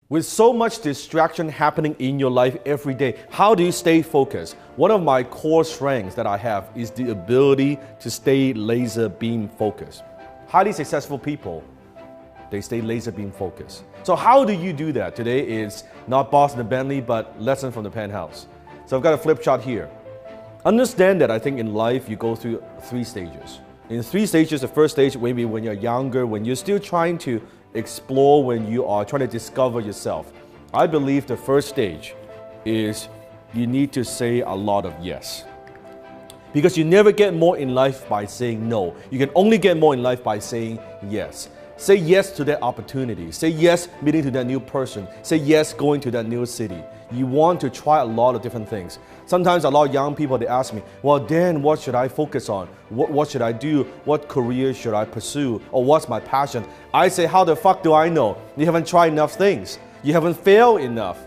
With so much distraction happening in your life every day, how do you stay focused? One of my core strengths that I have is the ability to stay laser beam focused. Highly successful people, they stay laser beam focused. So how do you do that? Today is not Boston and Bentley, but lesson from the Penthouse. So I've got a flip chart here. Understand that I think in life you go through 3 stages. In 3 stages, the first stage maybe when you're younger, when you're still trying to explore, when you are trying to discover yourself. I believe the first stage is you need to say a lot of yes. Because you never get more in life by saying no. You can only get more in life by saying yes. Say yes to that opportunity. Say yes meeting to that new person. Say yes going to that new city. You want to try a lot of different things. Sometimes a lot of young people, they ask me, well, Dan, what should I focus on? What should I do? What career should I pursue? Or what's my passion? I say, how the fuck do I know? You haven't tried enough things. You haven't failed enough.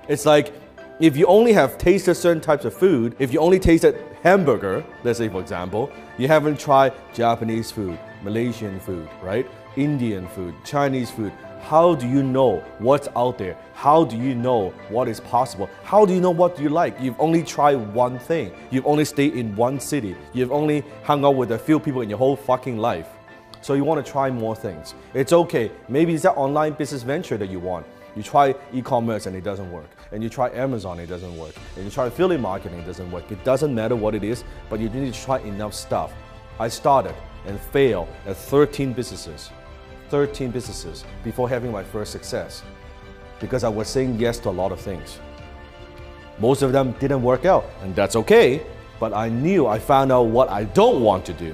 It's like, if you only have tasted certain types of food, if you only tasted hamburger, let's say for example, you haven't tried Japanese food, Malaysian food, right? Indian food, Chinese food. How do you know what's out there? How do you know what is possible? How do you know what you like? You've only tried one thing. You've only stayed in one city. You've only hung out with a few people in your whole fucking life. So you want to try more things. It's okay. Maybe it's that online business venture that you want. You try e-commerce and it doesn't work. And you try Amazon, it doesn't work. And you try affiliate marketing, it doesn't work. It doesn't matter what it is, but you need to try enough stuff. I started and failed at 13 businesses before having my first success, because I was saying yes to a lot of things. Most of them didn't work out, and that's okay, but I found out what I don't want to do.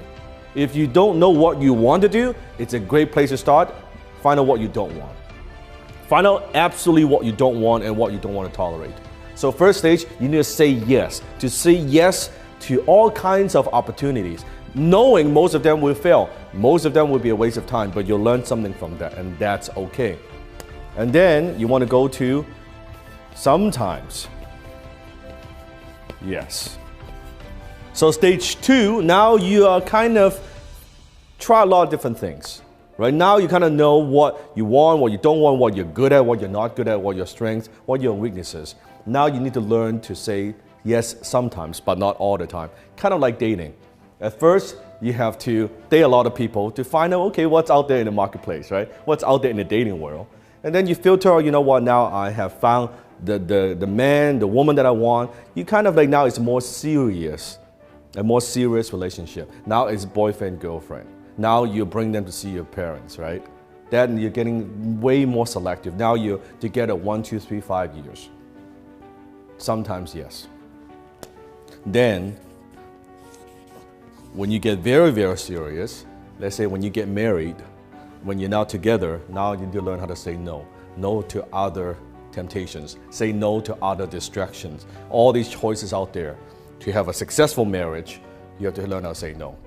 If you don't know what you want to do, it's a great place to start. Find out what you don't want. Find out absolutely what you don't want and what you don't want to tolerate. So first stage, you need to say yes. To say yes to all kinds of opportunities, knowing most of them will fail. Most of them will be a waste of time, but you'll learn something from that, and that's okay. And then you want to go to sometimes yes. So stage 2, now you are kind of try a lot of different things. Right now you kind of know what you want, what you don't want, what you're good at, what you're not good at, what your strengths, what your weaknesses. Now you need to learn to say yes sometimes, but not all the time. Kind of like dating. At first, you have to date a lot of people to find out, okay, what's out there in the marketplace, right? What's out there in the dating world. And then you filter, you know what, now I have found the man, the woman that I want. You kind of like now it's more serious, a more serious relationship. Now it's boyfriend, girlfriend. Now you bring them to see your parents, right? Then you're getting way more selective. Now you're together 1, 2, 3, 5 years. Sometimes yes. Then, when you get very, very serious, let's say when you get married, when you're now together, now you need to learn how to say no. No to other temptations. Say no to other distractions. All these choices out there. To have a successful marriage, you have to learn how to say no.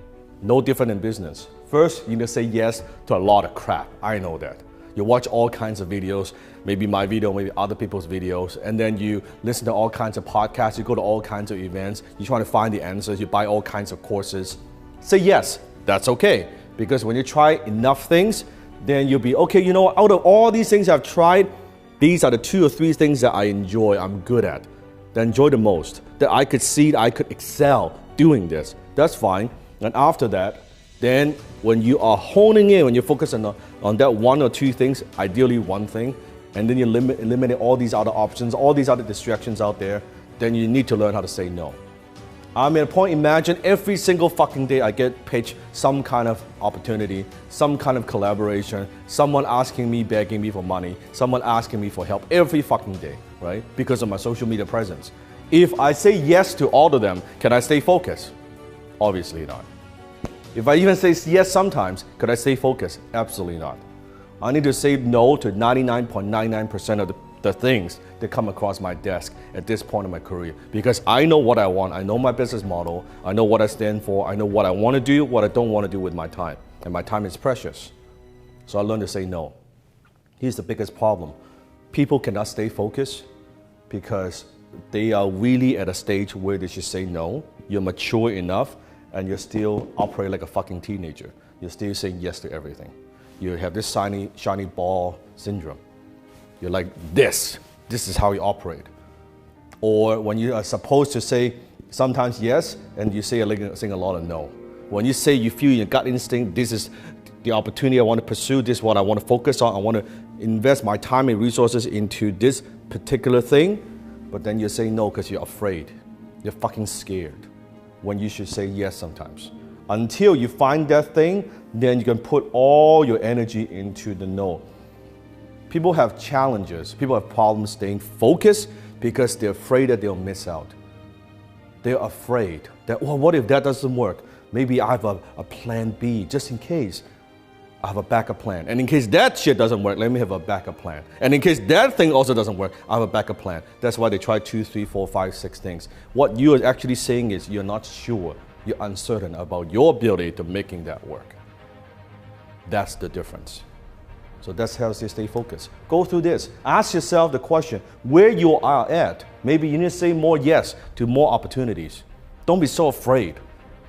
No different in business. First, you need to say yes to a lot of crap. I know that. You watch all kinds of videos, maybe my video, maybe other people's videos, and then you listen to all kinds of podcasts, you go to all kinds of events, you try to find the answers, you buy all kinds of courses. Say yes, that's okay. Because when you try enough things, then you'll be, okay, you know what, out of all these things I've tried, these are the 2 or 3 things that I enjoy, I'm good at, that I enjoy the most, that I could see, I could excel doing this. That's fine. And after that, then when you are honing in, when you're focusing on that 1 or 2 things, ideally 1 thing, and then you eliminate all these other options, all these other distractions out there, then you need to learn how to say no. I'm at a point, imagine every single fucking day I get pitched some kind of opportunity, some kind of collaboration, someone asking me, begging me for money, someone asking me for help every fucking day, right? Because of my social media presence. If I say yes to all of them, can I stay focused? Obviously not. If I even say yes sometimes, could I stay focused? Absolutely not. I need to say no to 99.99% of the things that come across my desk at this point in my career. Because I know what I want, I know my business model, I know what I stand for, I know what I want to do, what I don't want to do with my time. And my time is precious. So I learned to say no. Here's the biggest problem. People cannot stay focused because they are really at a stage where they should say no. You're mature enough and you're still operating like a fucking teenager. You're still saying yes to everything. You have this shiny ball syndrome. you're like this. This is how you operate. Or when you are supposed to say sometimes yes, and you say a lot of no. When you say you feel your gut instinct, this is the opportunity I want to pursue, this is what I want to focus on, I want to invest my time and resources into this particular thing, but then you say no because you're afraid. You're fucking scared. When you should say yes sometimes. Until you find that thing, then you can put all your energy into the no. People have challenges, people have problems staying focused because they're afraid that they'll miss out. They're afraid that, well, what if that doesn't work? Maybe I have a plan B, just in case. I have a backup plan. And in case that shit doesn't work, let me have a backup plan. And in case that thing also doesn't work, I have a backup plan. That's why they try 2, 3, 4, 5, 6 things. What you are actually saying is you're not sure, you're uncertain about your ability to making that work. That's the difference. So that's how you stay focused. Go through this. Ask yourself the question, where you are at. Maybe you need to say more yes to more opportunities. Don't be so afraid.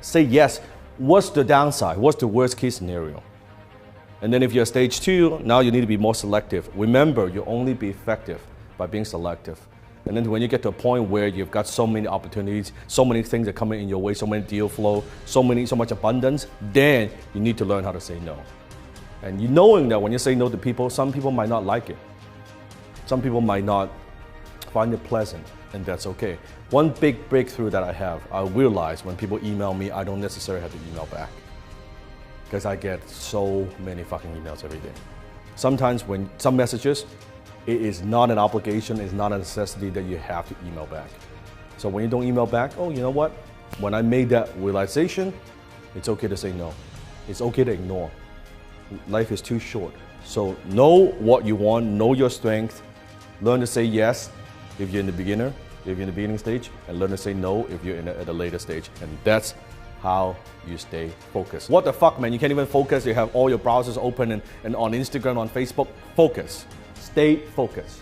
Say yes. What's the downside? What's the worst case scenario? And then if you're stage 2, now you need to be more selective. Remember, you'll only be effective by being selective. And then when you get to a point where you've got so many opportunities, so many things are coming in your way, so many deal flow, so much abundance, then you need to learn how to say no. And you knowing that when you say no to people, some people might not like it. Some people might not find it pleasant, and that's okay. One big breakthrough that I realize when people email me, I don't necessarily have to email back. Because I get so many fucking emails every day. Sometimes when some messages, it is not an obligation, it's not a necessity that you have to email back. So when you don't email back, oh, you know what? When I made that realization, it's okay to say no. It's okay to ignore. Life is too short. So know what you want, know your strength, learn to say yes if you're in the beginning stage, and learn to say no if you're at a later stage. And that's how you stay focused. What the fuck, man? You can't even focus. You have all your browsers open and on Instagram, on Facebook. Focus. Stay focused.